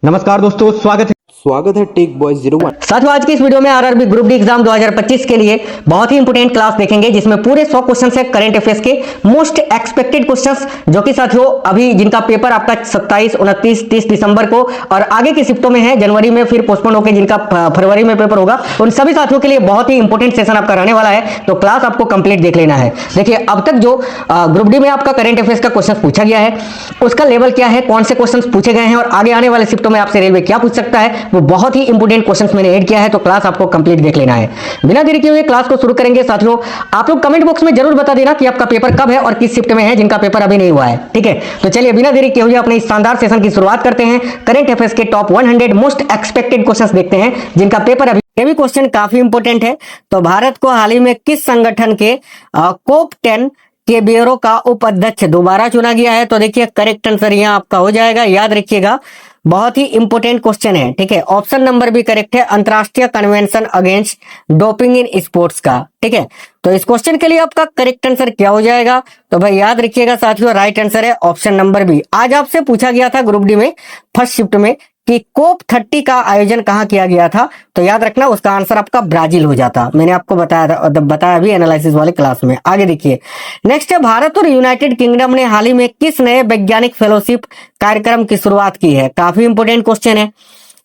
नमस्कार दोस्तों, स्वागत है टेक बॉयज 01। साथियों, आज की इस वीडियो में आरआरबी ग्रुप डी एग्जाम 2025 के लिए बहुत ही इंपोर्टेंट क्लास देखेंगे, जिसमें पूरे 100 क्वेश्चन है करंट अफेयर्स के मोस्ट एक्सपेक्टेड क्वेश्चंस, जो कि साथियों अभी जिनका पेपर आपका 27, 29, 30 दिसंबर को और आगे की शिफ्टों में है, जनवरी में फिर पोस्टपोन होकर जिनका फरवरी में पेपर होगा, उन सभी साथियों के लिए बहुत ही इंपोर्टेंट सेशन आपका रहने वाला है। तो क्लास आपको कंप्लीट देख लेना है। देखिए, अब तक जो ग्रुप डी में आपका करंट अफेयर्स का क्वेश्चन पूछा गया है, उसका लेवल क्या है, कौन से क्वेश्चन पूछे गए हैं और आगे आने वाले शिफ्टों में आपसे रेलवे क्या पूछ सकता है, वो बहुत ही इंपोर्टेंट क्वेश्चंस मैंने ऐड किया है। तो क्लास आपको कंप्लीट देख लेना है। बिना देरी किए हुए क्लास को शुरू करेंगे। साथियों, आप लोग कमेंट बॉक्स में जरूर बता देना कि आपका पेपर कब है और किस शिफ्ट में है, जिनका पेपर अभी नहीं हुआ है। ठीक है, तो चलिए बिना देरी किए हुए अपने इस शानदार सेशन की शुरुआत करते हैं। करंट अफेयर्स के टॉप 100 मोस्ट एक्सपेक्टेड क्वेश्चंस देखते हैं, जिनका पेपर अभी ये भी क्वेश्चन काफी इंपोर्टेंट है। तो भारत को हाल ही में किस संगठन के कोप 10 के ब्यूरो का उपाध्यक्ष दोबारा चुना गया है? तो देखिए, करेक्ट आंसर यहां आपका हो जाएगा, याद रखिएगा, बहुत ही इंपोर्टेंट क्वेश्चन है। ठीक है, ऑप्शन नंबर भी करेक्ट है, अंतरराष्ट्रीय convention against doping in sports का। ठीक है, तो इस क्वेश्चन के लिए आपका करेक्ट आंसर क्या हो जाएगा? तो भाई याद रखिएगा साथियों, राइट आंसर है ऑप्शन नंबर बी। आज आपसे पूछा गया था ग्रुप डी में फर्स्ट शिफ्ट में कि कोप 30 का आयोजन कहां किया गया था, तो याद रखना उसका आंसर आपका ब्राजील हो जाता। मैंने आपको बताया अभी एनालिसिस वाले क्लास में। आगे देखिए, नेक्स्ट है, भारत और यूनाइटेड किंगडम ने हाल ही में किस नए वैज्ञानिक फेलोशिप कार्यक्रम की शुरुआत की है? काफी इंपोर्टेंट क्वेश्चन है,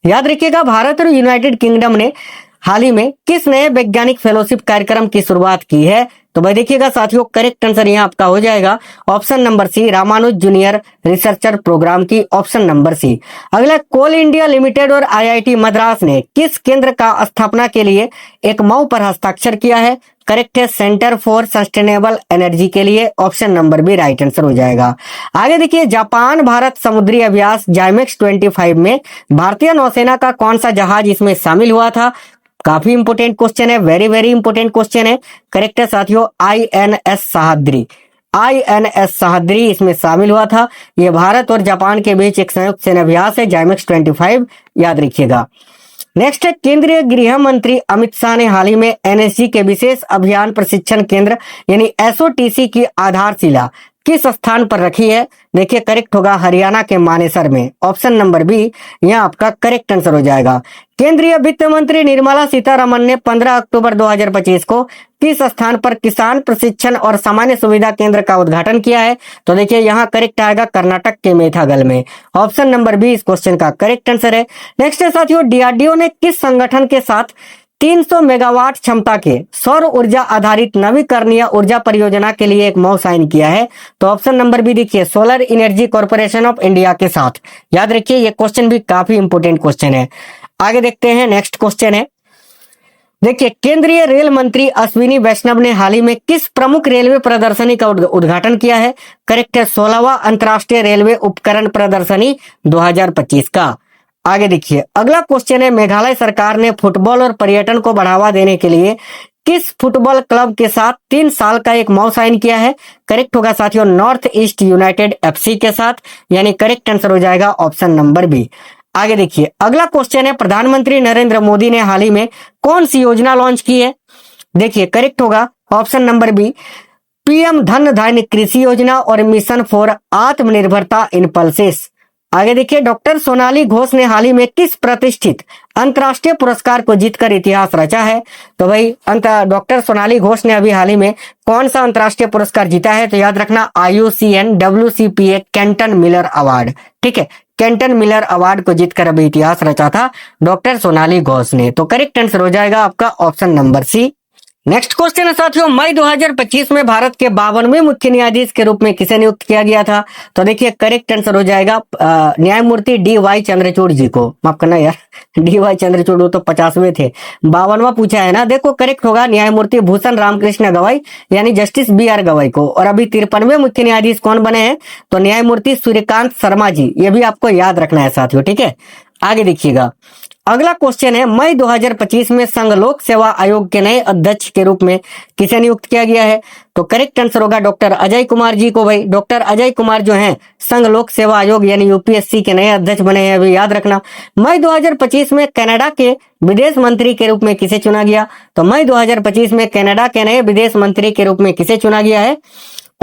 याद रखिएगा। भारत और यूनाइटेड किंगडम ने हाल ही में किस नए वैज्ञानिक फेलोशिप कार्यक्रम की शुरुआत की है? तो भाई देखिएगा साथियों, करेक्ट आंसर यहाँ आपका हो जाएगा option number C, Ramanuja junior researcher programme की, ऑप्शन नंबर सी। अगला, कोल इंडिया लिमिटेड और आईआईटी मद्रास ने किस केंद्र का स्थापना के लिए एक मऊ पर हस्ताक्षर किया है? करेक्ट है, सेंटर फॉर सस्टेनेबल एनर्जी के लिए, option number B right answer हो जाएगा। आगे देखिए, जापान भारत समुद्री अभ्यास जाइमेक्स 25 में भारतीय नौसेना का कौन सा जहाज इसमें शामिल हुआ था? काफी इंपोर्टेंट क्वेश्चन है, वेरी वेरी इंपोर्टेंट क्वेश्चन है। करेक्ट है साथियों, आईएनएस सह्याद्री। आईएनएस सह्याद्री इसमें शामिल हुआ था। यह भारत और जापान के बीच एक संयुक्त सैन्य अभ्यास है, जाइमेक्स 25, याद रखिएगा। नेक्स्ट है, केंद्रीय गृह मंत्री अमित शाह ने हाल ही में एनएसजी के विशेष अभियान प्रशिक्षण केंद्र यानी एसओटीसी की आधारशिला किस स्थान पर रखी है? देखिए, करेक्ट होगा हरियाणा के मानेसर में, ऑप्शन नंबर बी यहाँ आपका करेक्ट आंसर हो जाएगा। केंद्रीय वित्त मंत्री निर्मला सीतारमण ने 15 अक्टूबर 2025 को किस स्थान पर किसान प्रशिक्षण और सामान्य सुविधा केंद्र का उद्घाटन किया है? तो देखिए, यहाँ करेक्ट आएगा कर्नाटक के मेथागल में, ऑप्शन नंबर बी इस क्वेश्चन का करेक्ट आंसर है। नेक्स्ट है साथियों, डीआरडीओ ने किस संगठन के साथ 300 मेगावाट क्षमता के सौर ऊर्जा आधारित नवीकरणीय ऊर्जा परियोजना के लिए एक मौ साइन किया है? तो ऑप्शन नंबर बी देखिए, solar energy corporation of India के साथ। याद रखिए, ये क्वेश्चन भी काफी इंपोर्टेंट क्वेश्चन है। आगे देखते हैं, नेक्स्ट क्वेश्चन है, देखिए, केंद्रीय रेल मंत्री अश्विनी वैष्णव ने हाल ही में किस प्रमुख रेलवे प्रदर्शनी का उद्घाटन किया है? करेक्ट है, 16वां अंतर्राष्ट्रीय रेलवे उपकरण प्रदर्शनी 2025 का। आगे देखिए, अगला क्वेश्चन है, मेघालय सरकार ने फुटबॉल और पर्यटन को बढ़ावा देने के लिए किस फुटबॉल क्लब के साथ 3 साल का एक मौ साइन किया है? करेक्ट होगा साथियों, नॉर्थ ईस्ट यूनाइटेड एफसी के साथ, यानी करेक्ट आंसर हो जाएगा ऑप्शन नंबर बी। आगे देखिए, अगला क्वेश्चन है, प्रधानमंत्री नरेंद्र मोदी ने हाल ही में कौन सी योजना लॉन्च की है? देखिए, करेक्ट होगा ऑप्शन नंबर बी, पीएम धन धान्य कृषि योजना और मिशन फॉर आत्मनिर्भरता इन पल्सेस। आगे देखिए, डॉक्टर सोनाली घोष ने हाल ही में किस प्रतिष्ठित अंतर्राष्ट्रीय पुरस्कार को जीतकर इतिहास रचा है? तो भाई डॉक्टर सोनाली घोष ने अभी हाल ही में कौन सा अंतर्राष्ट्रीय पुरस्कार जीता है? तो याद रखना, IUCN WCPA केंटन मिलर अवार्ड। ठीक है, केंटन मिलर अवार्ड को जीतकर अभी इतिहास रचा था डॉक्टर सोनाली घोष ने। तो करेक्ट आंसर हो जाएगा आपका option number C. Next question है साथियों, मई 2025 में भारत के 52वें मुख्य न्यायाधीश के रूप में किसे नियुक्त किया गया था? तो देखिए, करेक्ट आंसर हो जाएगा न्यायमूर्ति DY चंद्रचूड़ जी को। माफ करना यार, DY चंद्रचूड़ वो तो 50वें थे, 52वां पूछा है ना। देखो, करेक्ट होगा न्यायमूर्ति भूषण रामकृष्ण गवाई यानी जस्टिस BR गवाई को। और अभी 53वें मुख्य न्यायाधीश कौन बने हैं? तो न्यायमूर्ति सूर्यकांत शर्मा जी। ये भी आपको याद रखना है साथियों। ठीक है, आगे देखिएगा, अगला क्वेश्चन है, मई 2025 में संघ लोक सेवा आयोग के नए अध्यक्ष के रूप में किसे नियुक्त किया गया है? तो करेक्ट आंसर होगा डॉक्टर अजय कुमार जी को। भाई डॉक्टर अजय कुमार जो हैं संघ लोक सेवा आयोग यानी यूपीएससी के नए अध्यक्ष बने हैं, अभी याद रखना। मई 2025 में कनाडा के विदेश मंत्री के रूप में किसे चुना गया? तो मई 2025 में कनाडा के नए विदेश मंत्री के रूप में किसे चुना गया है?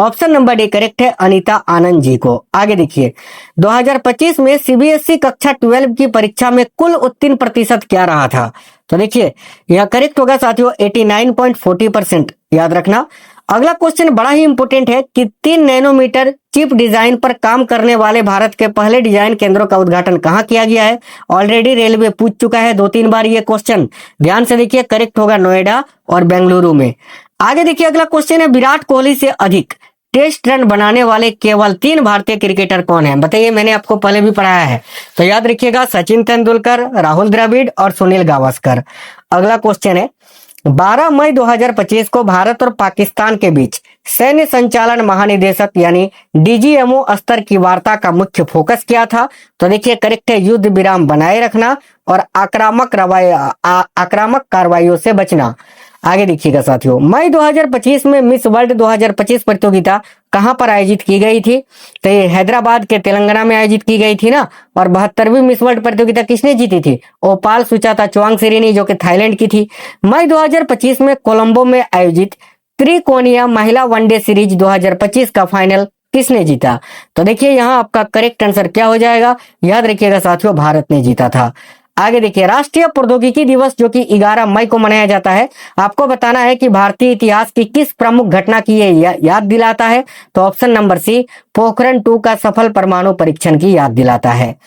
ऑप्शन नंबर डी करेक्ट है, अनीता आनंद जी को। आगे देखिए 2025 में सीबीएसई कक्षा 12 की परीक्षा में कुल उत्तीर्ण प्रतिशत क्या रहा था? तो देखिए यह करेक्ट होगा साथियों 89.40%, याद रखना। अगला क्वेश्चन बड़ा ही इंपोर्टेंट है कि 3 नैनोमीटर चिप डिजाइन पर काम करने वाले भारत के पहले डिजाइन केंद्रों का उद्घाटन कहाँ किया गया है? ऑलरेडी रेलवे पूछ चुका है 2-3 बार ये क्वेश्चन, ध्यान से देखिए। करेक्ट होगा नोएडा और बेंगलुरु में। आगे देखिए अगला क्वेश्चन है, विराट कोहली से अधिक टेस्ट रन बनाने वाले केवल 3 भारतीय क्रिकेटर कौन हैं? बताइए, मैंने आपको पहले भी पढ़ाया है तो याद रखिएगा, सचिन तेंदुलकर, राहुल द्रविड़ और सुनील गावस्कर। अगला क्वेश्चन है, 12 मई 2025 को भारत और पाकिस्तान के बीच सैन्य संचालन महानिदेशक यानी डीजीएमओ स्तर की वार्ता का मुख्य फोकस क्या था? तो देखिए करेक्ट है, युद्ध विराम बनाए रखना और आक्रामक कार्रवाइयों से बचना। आगे देखिएगा साथियों, मई 2025 में मिस वर्ल्ड 2025 प्रतियोगिता कहां पर आयोजित की गई थी? तो ये हैदराबाद के तेलंगाना में आयोजित की गई थी ना। और 72वीं मिस वर्ल्ड प्रतियोगिता किसने जीती थी? ओपाल सुचाता चुवांगसिरिनी, जो कि थाईलैंड की थी। मई 2025 में कोलंबो में आयोजित त्रिकोणीय महिला वनडे सीरीज 2025 का फाइनल किसने जीता? तो देखिए यहाँ आपका करेक्ट आंसर क्या हो जाएगा, याद रखिएगा साथियों, भारत ने जीता था। आगे देखिए, राष्ट्रीय प्रौद्योगिकी दिवस जो कि 11 मई को मनाया जाता है, आपको बताना है कि भारतीय इतिहास की किस प्रमुख घटना की ये याद दिलाता है? तो ऑप्शन नंबर सी, पोखरण 2 का सफल परमाणु परीक्षण की याद दिलाता है।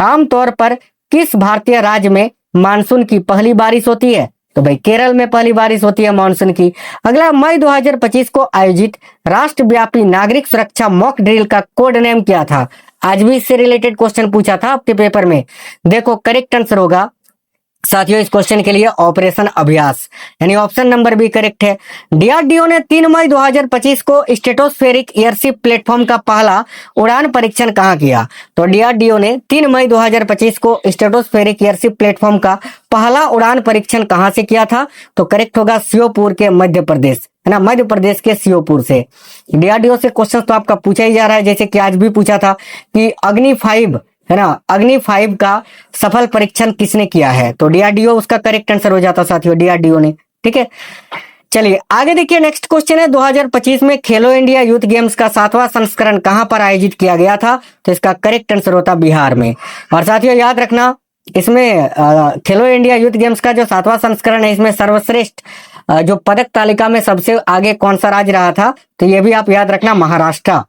आमतौर पर किस भारतीय राज्य में मानसून की पहली बारिश होती है? तो भाई केरल में पहली बारिश होती है मानसून की। अगला, मई 2025 को आयोजित राष्ट्रव्यापी नागरिक सुरक्षा मॉक ड्रिल का कोड नेम क्या था? आज भी इससे रिलेटेड क्वेश्चन पूछा था आपके पेपर में। देखो करेक्ट आंसर होगा साथियों इस क्वेश्चन के लिए ऑपरेशन अभ्यास, यानी ऑप्शन नंबर बी करेक्ट है। डीआरडीओ ने 3 मई 2025 को स्ट्रेटोस्फेरिक एयरशिप प्लेटफॉर्म का पहला उड़ान परीक्षण कहां किया? तो डीआरडीओ ने 3 मई 2025 को स्ट्रेटोस्फेरिक एयरशिप प्लेटफॉर्म का पहला उड़ान परीक्षण कहां से किया था? तो करेक्ट होगा श्योपुर के मध्य प्रदेश, है ना, मध्य प्रदेश के श्योपुर से। डीआरडीओ से क्वेश्चन तो आपका पूछा ही जा रहा है, जैसे कि आज भी पूछा था कि अग्नि 5, है ना, अग्नि 5 का सफल परीक्षण किसने किया है? तो डीआरडीओ उसका करेक्ट आंसर हो जाता साथियों, डीआरडीओ ने। ठीक है, चलिए आगे देखिए, नेक्स्ट क्वेश्चन है, 2025 में खेलो इंडिया यूथ गेम्स का 7वां संस्करण कहां पर आयोजित किया गया था? तो इसका करेक्ट आंसर होता बिहार में। और साथियों याद रखना, इसमें खेलो इंडिया यूथ गेम्स का जो 7वां संस्करण है, इसमें सर्वश्रेष्ठ जो पदक तालिका में सबसे आगे कौन सा राज्य रहा था? तो ये भी आप याद रखना, महाराष्ट्र।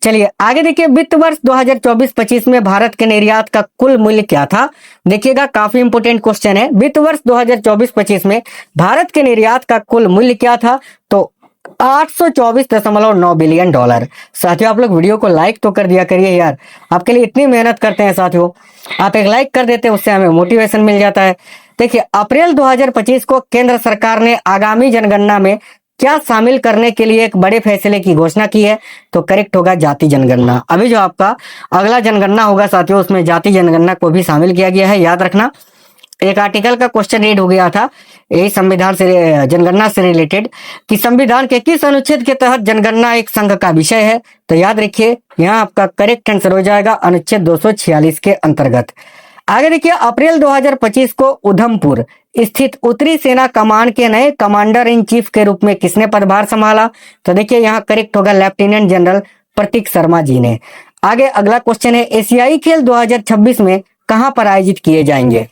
चलिए आगे देखिए, वित्त वर्ष 2024-25 में भारत के निर्यात का कुल मूल्य क्या था? देखिएगा काफी इंपोर्टेंट क्वेश्चन है। वित्त वर्ष 2024-25 में भारत के निर्यात का कुल मूल्य क्या था? तो 824.9 बिलियन डॉलर। साथियों आप लोग वीडियो को लाइक तो कर दिया करिए यार, आपके लिए इतनी मेहनत करते हैं साथियों, आप एक लाइक कर देते हैं उससे हमें मोटिवेशन मिल जाता है। देखिए अप्रैल 2025 को केंद्र सरकार ने आगामी जनगणना में क्या शामिल करने के लिए एक बड़े फैसले की घोषणा की है? तो करेक्ट होगा जाति जनगणना। अभी जो आपका अगला जनगणना होगा साथियों, उसमें जाति जनगणना को भी शामिल किया गया है, याद रखना। एक आर्टिकल का क्वेश्चन रीड हो गया था यही संविधान से, जनगणना से रिलेटेड, कि संविधान के किस अनुच्छेद के तहत जनगणना एक संघ का विषय है? तो याद रखिए यहाँ आपका करेक्ट आंसर हो जाएगा अनुच्छेद 246 के अंतर्गत। आगे देखिए, अप्रैल 2025 को उधमपुर स्थित उत्तरी सेना कमान के नए कमांडर इन चीफ के रूप में किसने पदभार संभाला? तो देखिए यहाँ करेक्ट होगा लेफ्टिनेंट जनरल प्रतीक शर्मा जी ने। आगे अगला क्वेश्चन है, एशियाई खेल 2026 में कहां पर आयोजित किए जाएंगे?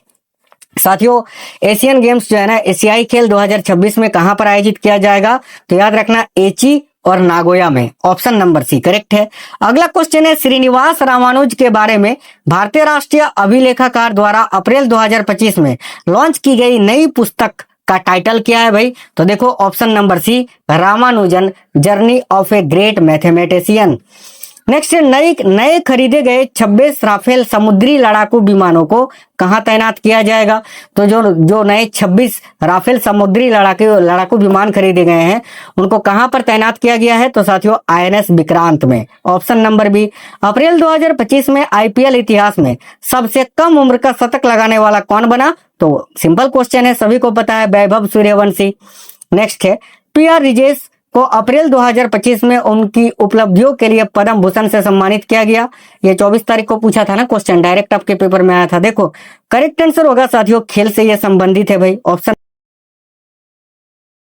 साथियों एशियन गेम्स जो है ना, एशियाई खेल 2026 में कहां पर आयोजित किया जाएगा? तो याद रखना एची और नागोया में, ऑप्शन नंबर सी करेक्ट है। अगला क्वेश्चन है, श्रीनिवास रामानुज के बारे में भारतीय राष्ट्रीय अभिलेखाकार द्वारा अप्रैल 2025 में लॉन्च की गई नई पुस्तक का टाइटल क्या है भाई? तो देखो option number C, Ramanujan journey of a great mathematician. Next, नए खरीदे गए 26 राफेल समुद्री लड़ाकू विमानों को कहां तैनात किया जाएगा? तो जो नए 26 राफेल समुद्री लड़ाकू विमान खरीदे गए हैं उनको कहां पर तैनात किया गया है? तो साथियों आईएनएस विक्रांत में, ऑप्शन नंबर बी। अप्रैल 2025 में आईपीएल इतिहास में सबसे कम उम्र का शतक लगाने वाला कौन बना? तो सिंपल क्वेश्चन है, सभी को पता है, वैभव सूर्यवंशी। नेक्स्ट है, पीआर रिजेश को अप्रैल 2025 में उनकी उपलब्धियों के लिए पद्म भूषण से सम्मानित किया गया। ये 24 तारीख को पूछा था ना क्वेश्चन, डायरेक्ट आपके पेपर में आया था। देखो करेक्ट आंसर होगा साथियों, खेल से ये संबंधित है भाई, ऑप्शन